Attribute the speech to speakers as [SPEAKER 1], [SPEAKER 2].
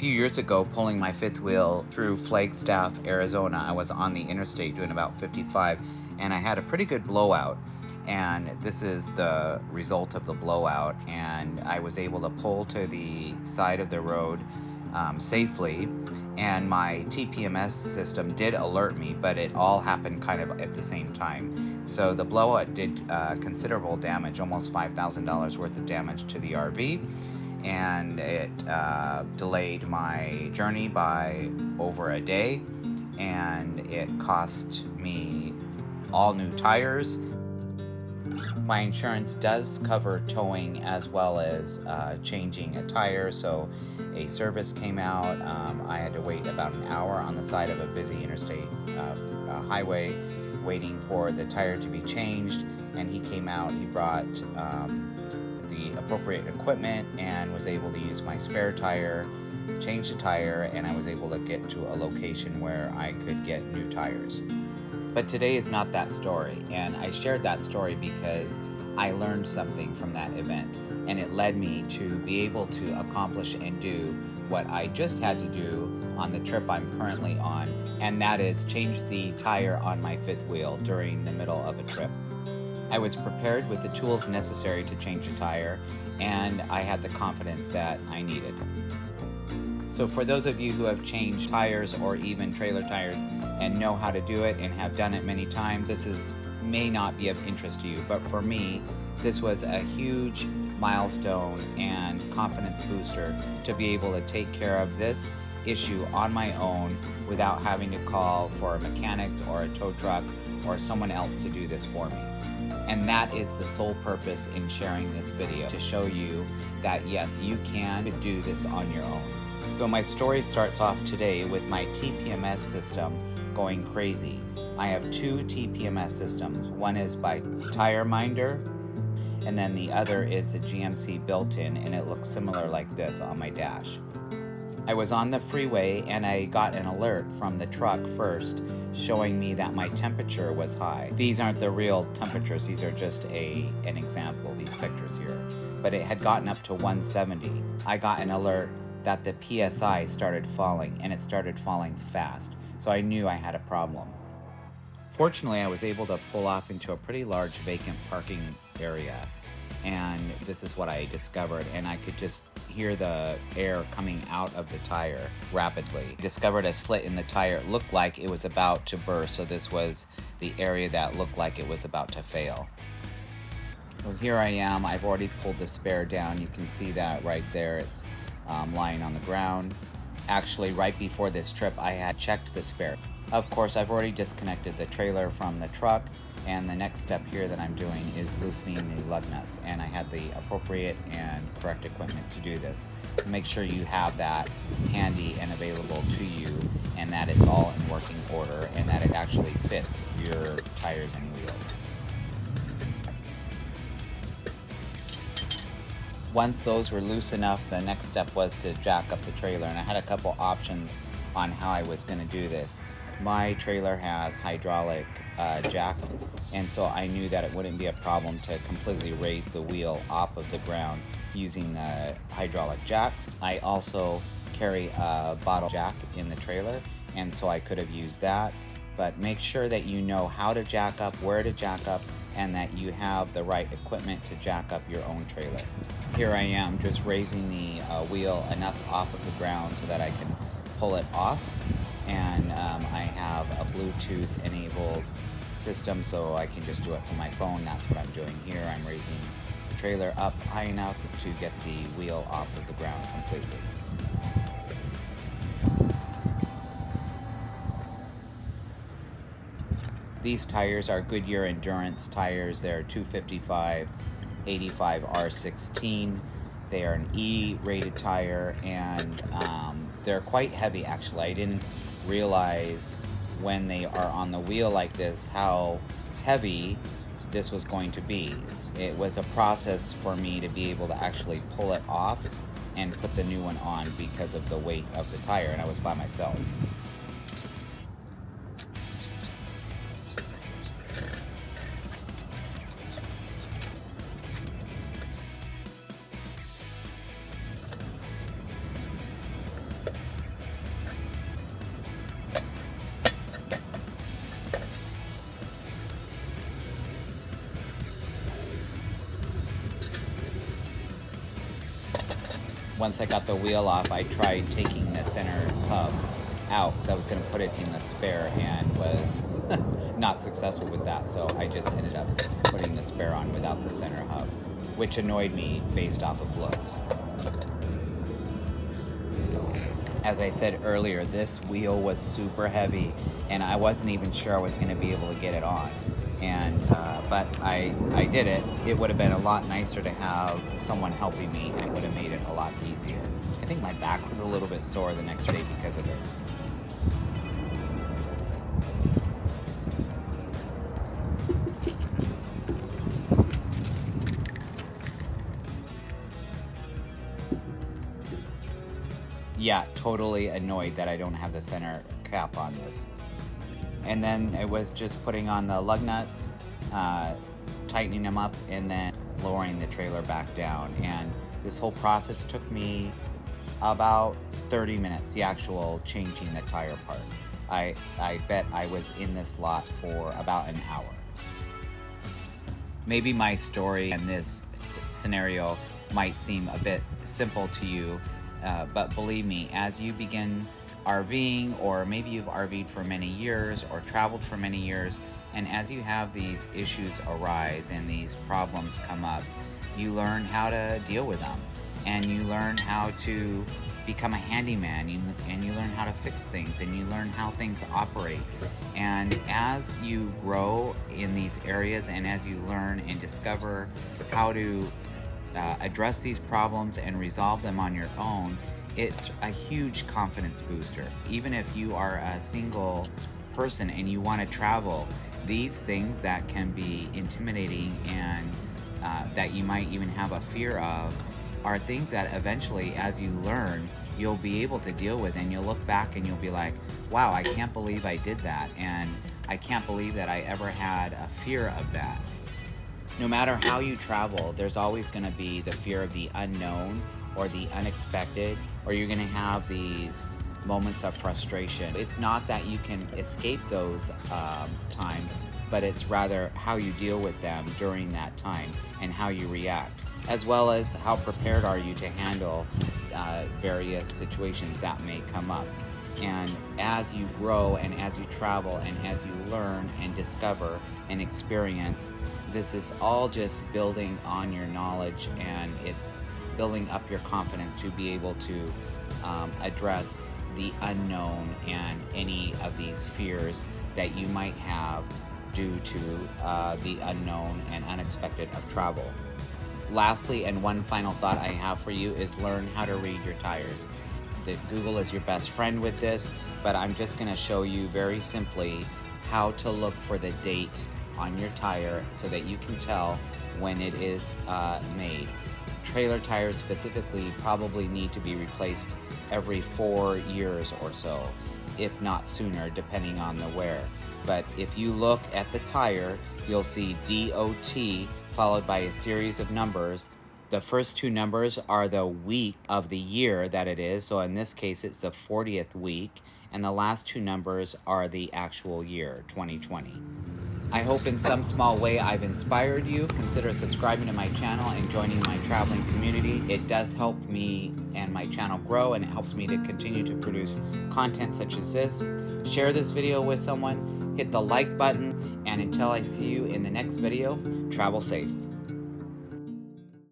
[SPEAKER 1] few years ago, pulling my fifth wheel through Flagstaff, Arizona. I was on the interstate doing about 55, and I had a pretty good blowout. And this is the result of the blowout. And I was able to pull to the side of the road safely. And my TPMS system did alert me, but it all happened kind of at the same time. So the blowout did considerable damage, almost $5,000 worth of damage to the RV. And it delayed my journey by over a day, and it cost me all new tires. My insurance does cover towing as well as changing a tire, so a service came out. I had to wait about an hour on the side of a busy interstate highway waiting for the tire to be changed, and he came out. He brought the appropriate equipment and was able to use my spare tire, change the tire, and I was able to get to a location where I could get new tires. But today is not that story, and I shared that story because I learned something from that event, and it led me to be able to accomplish and do what I just had to do on the trip I'm currently on, and that is change the tire on my fifth wheel during the middle of a trip. I was prepared with the tools necessary to change a tire, and I had the confidence that I needed. So for those of you who have changed tires or even trailer tires and know how to do it and have done it many times, this may not be of interest to you, but for me, this was a huge milestone and confidence booster to be able to take care of this issue on my own without having to call for mechanics or a tow truck or someone else to do this for me. And that is the sole purpose in sharing this video, to show you that yes, you can do this on your own. So my story starts off today with my TPMS system going crazy. I have two TPMS systems. One is by Tire Minder, and then the other is a GMC built-in, and it looks similar like this on my dash. I was on the freeway and I got an alert from the truck first showing me that my temperature was high. These aren't the real temperatures, these are just an example, these pictures here. But it had gotten up to 170. I got an alert that the PSI started falling, and it started falling fast. So I knew I had a problem. Fortunately, I was able to pull off into a pretty large vacant parking area, and this is what I discovered, and I could just hear the air coming out of the tire rapidly. I discovered a slit in the tire. It looked like it was about to burst, so this was the area that looked like it was about to fail. Well, here I am. I've already pulled the spare down. You can see that right there. It's lying on the ground. Actually, right before this trip, I had checked the spare. Of course, I've already disconnected the trailer from the truck, and the next step here that I'm doing is loosening the lug nuts, and I had the appropriate and correct equipment to do this. Make sure you have that handy and available to you, and that it's all in working order, and that it actually fits your tires and wheels. Once those were loose enough, the next step was to jack up the trailer, and I had a couple options on how I was going to do this. My trailer has hydraulic jacks, and so I knew that it wouldn't be a problem to completely raise the wheel off of the ground using the hydraulic jacks. I also carry a bottle jack in the trailer, and so I could have used that. But make sure that you know how to jack up, where to jack up, and that you have the right equipment to jack up your own trailer. Here I am just raising the wheel enough off of the ground so that I can pull it off, and I have a Bluetooth enabled system, so I can just do it from my phone. That's what I'm doing here. I'm raising the trailer up high enough to get the wheel off of the ground completely. These tires are Goodyear Endurance tires. They're 255 85 R16. They are an E-rated tire, and they're quite heavy actually. I didn't realize when they are on the wheel like this how heavy this was going to be. It was a process for me to be able to actually pull it off and put the new one on because of the weight of the tire, and I was by myself. Once I got the wheel off, I tried taking the center hub out because I was going to put it in the spare and was not successful with that. So I just ended up putting the spare on without the center hub, which annoyed me based off of looks. As I said earlier, this wheel was super heavy and I wasn't even sure I was going to be able to get it on. And but I did it. It would have been a lot nicer to have someone helping me, and it would have made it a lot easier. I think my back was a little bit sore the next day because of it. Yeah, totally annoyed that I don't have the center cap on this. And then it was just putting on the lug nuts, tightening them up, and then lowering the trailer back down. And this whole process took me about 30 minutes, the actual changing the tire part. I bet I was in this lot for about an hour. Maybe my story and this scenario might seem a bit simple to you, but believe me, as you begin RVing, or maybe you've RV'd for many years or traveled for many years, and as you have these issues arise and these problems come up, you learn how to deal with them, and you learn how to become a handyman, and you learn how to fix things, and you learn how things operate. And as you grow in these areas, and as you learn and discover how to address these problems and resolve them on your own, it's a huge confidence booster. Even if you are a single person and you want to travel, these things that can be intimidating and that you might even have a fear of are things that eventually, as you learn, you'll be able to deal with, and you'll look back and you'll be like, wow, I can't believe I did that, and I can't believe that I ever had a fear of that. No matter how you travel, there's always going to be the fear of the unknown or the unexpected, or you're going to have these moments of frustration. It's not that you can escape those times, but it's rather how you deal with them during that time and how you react, as well as how prepared are you to handle various situations that may come up. And as you grow and as you travel and as you learn and discover and experience, this is all just building on your knowledge, and it's building up your confidence to be able to address the unknown and any of these fears that you might have due to the unknown and unexpected of travel. Lastly, and one final thought I have for you is learn how to read your tires. Google is your best friend with this, but I'm just going to show you very simply how to look for the date on your tire so that you can tell when it is made. Trailer tires specifically probably need to be replaced every 4 years or so, if not sooner, depending on the wear. But if you look at the tire, you'll see DOT followed by a series of numbers. The first two numbers are the week of the year that it is, so in this case it's the 40th week, and the last two numbers are the actual year, 2020. I hope in some small way I've inspired you. Consider subscribing to my channel and joining my traveling community. It does help me and my channel grow, and it helps me to continue to produce content such as this. Share this video with someone, hit the like button, and until I see you in the next video, travel safe.